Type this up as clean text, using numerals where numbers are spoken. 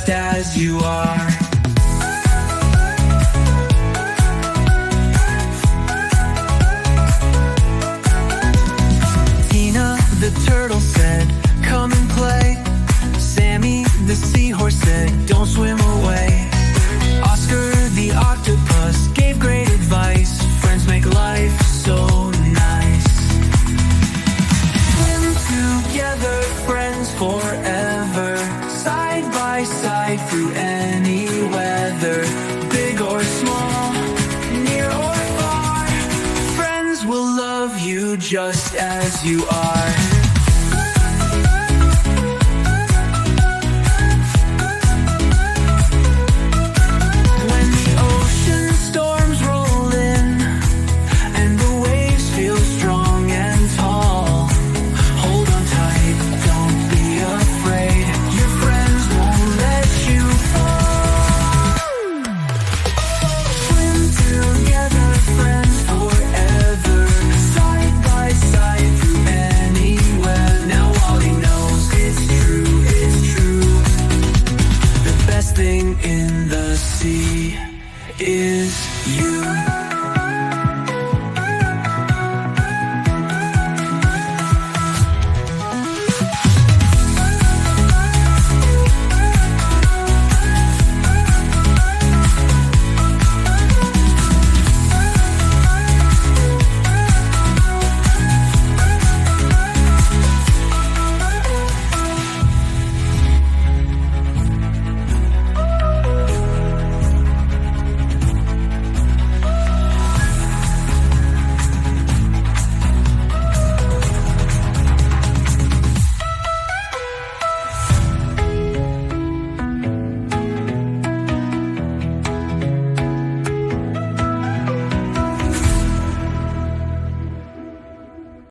just as you are. Tina the turtle said, come and play. Sammy the seahorse said, don't swim away. Oscar the octopus gave great advice. Friends make life so nice. Swim together, friends forever, side by side through any weather. Big or small, near or far, friends will love you just as you are. In the sea is you.